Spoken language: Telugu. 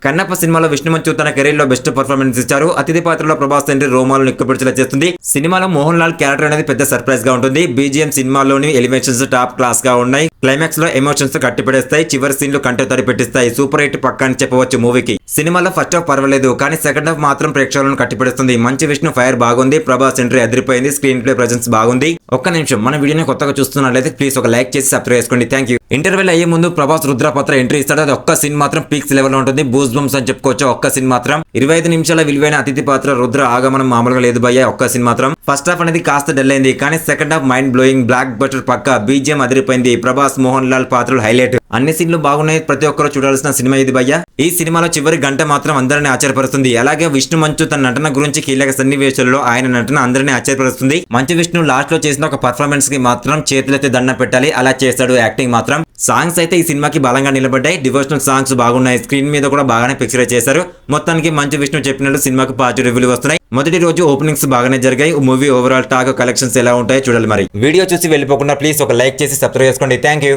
కన్నప్ప సినిమాలో విష్ణు మంచు తన కెరీర్ లో బెస్ట్ పర్ఫార్మెన్స్ ఇచ్చారు. అతిథి పాత్రలో ప్రభాస్ తండ్రి రోమాలు నిక్కబిడిచేలా చేస్తుంది. సినిమాలో మోహన్ లాల్ క్యారెక్టర్ అనేది పెద్ద సర్ప్రైజ్ గా ఉంటుంది. బీజిఎం సినిమాలోని ఎలివేషన్స్ టాప్ క్లాస్ గా ఉన్నాయి. క్లైమాక్స్ లో ఎమోషన్స్ కట్టిపడేస్తాయి. చివరి సీన్లు కంట తడి పెట్టిస్తాయి. సూపర్ హిట్ పక్కా అని చెప్పవచ్చు మూవీకి. సినిమాలో ఫస్ట్ హాఫ్ పర్వాలేదు, కానీ సెకండ్ హాఫ్ మాత్రం ప్రేక్షకులను కట్టిపడేస్తుంది. మంచి విష్ణు ఫైర్ బాగుంది. ప్రభాస్ ఎంట్రీ అదిరిపోయింది. స్క్రీన్ ప్లే ప్రెజెన్స్ బాగుంది. ఒక్క నిమిషం, మన వీడియోని కొత్తగా చూస్తున్నట్లయితే ప్లీజ్ ఒక లైక్ చేసి సబ్స్క్రైబ్ చేసుకోండి. Thank you. ఇంటర్వెల్ అయ్యే ముందు ప్రభాస్ రుద్ర పాత్ర ఎంట్రీ ఇస్తాడు. అది ఒక్క సీన్ మాత్రం పీక్స్ లెవెల్ లో ఉంటుంది. బూస్ బంప్స్ అని చెప్పుకోవచ్చు. ఒక్క సీన్ మాత్రం 25 నిమిషాల విలువైన అతిథి పాత్ర రుద్ర ఆగమనం మామూలుగా లేదు భయ్య. ఒక్క సీన్ మాత్రం ఫస్ట్ హాఫ్ అనేది కాస్త డల్ అయింది, కానీ second half mind blowing block buster పక్క. బీజిఎం అదిరిపోయింది. ప్రభాస్ మోహన్ లాల్ పాత్రలు హైలైట్. అన్ని సీన్లు బాగున్నాయి. ప్రతి ఒక్కరు చూడాల్సిన సినిమా ఇది భయ్య. ఈ సినిమాలో చివరి గంట మాత్రం అందరినీ ఆశ్చర్యపరుస్తుంది. అలాగే విష్ణు మంచు తన నటన గురించి కీలక సన్నివేశాలలో ఆయన నటన అందరినీ ఆశ్చర్యపరుస్తుంది. మంచు విష్ణు లాస్ట్ లో చేసిన ఒక పర్ఫార్మెన్స్ కి మాత్రం చేతులైతే దండం పెట్టాలి. అలా చేస్తాడు. యాక్టింగ్ మాత్రం. సాంగ్స్ అయితే ఈ సినిమాకి బలంగా నిలబడ్డాయి. డివోషనల్ సాంగ్స్ బాగున్నాయి. స్క్రీన్ మీద కూడా బాగానే పిక్చరైజ్ చేశారు. మొత్తానికి మంచు విష్ణు చెప్పినట్టు సినిమాకి పాజిటివ్ రివ్యూలు వస్తున్నాయి. మొదటి రోజు ఓపెనింగ్స్ బాగానే జరిగాయి. మూవీ ఓవరాల్ టాక్ కలెక్షన్స్ ఎలా ఉంటాయో చూడాలి. మరి వీడియో చూసి వెళ్ళిపోకుండా ప్లీజ్ ఒక లైక్ చేసి సబ్స్క్రైబ్ చేసుకోండి. Thank you.